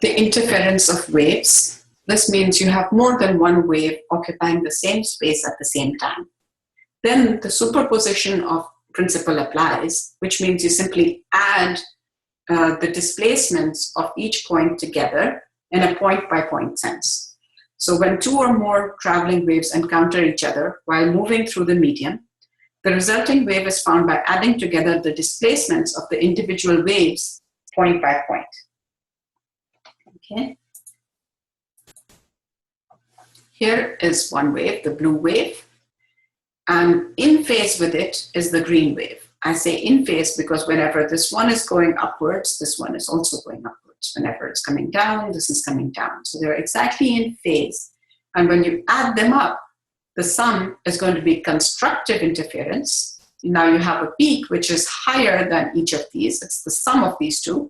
the interference of waves. This means you have more than one wave occupying the same space at the same time. Then the superposition of principle applies, which means you simply add the displacements of each point together in a point-by-point sense. So when two or more traveling waves encounter each other while moving through the medium, the resulting wave is found by adding together the displacements of the individual waves point by point. Okay. Here is one wave, the blue wave, and in phase with it is the green wave. I say in phase because whenever this one is going upwards, this one is also going upwards. Whenever it's coming down, this is coming down. So they're exactly in phase. And when you add them up, the sum is going to be constructive interference. Now you have a peak which is higher than each of these. It's the sum of these two.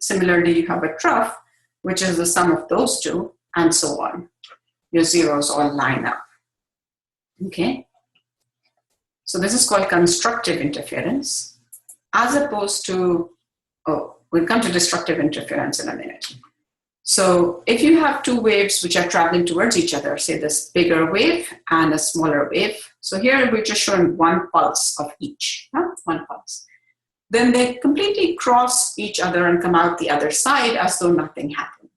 Similarly, you have a trough, which is the sum of those two, and so on. Your zeros all line up. Okay? So this is called constructive interference, as opposed to, we'll come to destructive interference in a minute. So if you have two waves which are traveling towards each other, say this bigger wave and a smaller wave. So here we're just showing one pulse of each, one pulse. Then they completely cross each other and come out the other side as though nothing happened.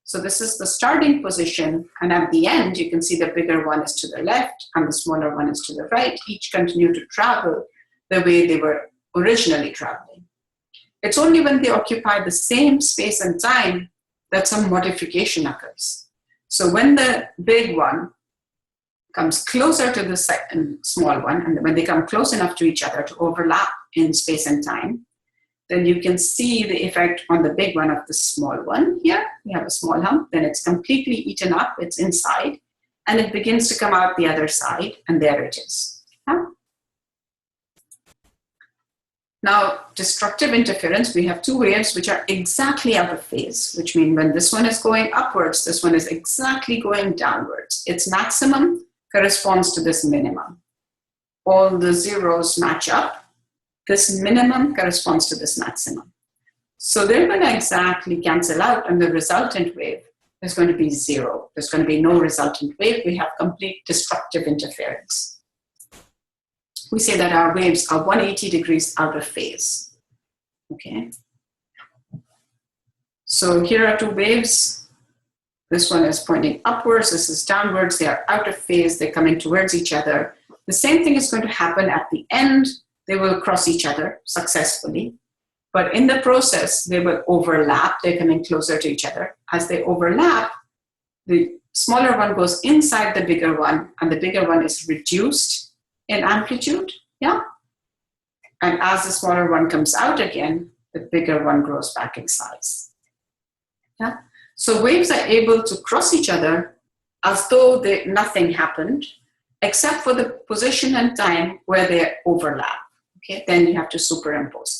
So this is the starting position, and at the end, you can see the bigger one is to the left and the smaller one is to the right. Each continue to travel the way they were originally traveling. It's only when they occupy the same space and time that some modification occurs. So when the big one comes closer to the small one, and when they come close enough to each other to overlap in space and time, then you can see the effect on the big one of the small one. Here, we have a small hump, then it's completely eaten up, it's inside, and it begins to come out the other side, and there it is. Now, destructive interference, we have two waves which are exactly out of phase, which means when this one is going upwards, this one is exactly going downwards. Its maximum corresponds to this minimum. All the zeros match up. This minimum corresponds to this maximum. So they're going to exactly cancel out, and the resultant wave is going to be zero. There's going to be no resultant wave. We have complete destructive interference. We say that our waves are 180 degrees out of phase. Okay. So here are two waves. This one is pointing upwards, this is downwards. They are out of phase, they're coming towards each other. The same thing is going to happen at the end. They will cross each other successfully. But in the process, they will overlap. They're coming closer to each other. As they overlap, the smaller one goes inside the bigger one, and the bigger one is reduced in amplitude. Yeah? And as the smaller one comes out again, the bigger one grows back in size. Yeah? So waves are able to cross each other as though nothing happened, except for the position and time where they overlap. Okay? Then you have to superimpose them.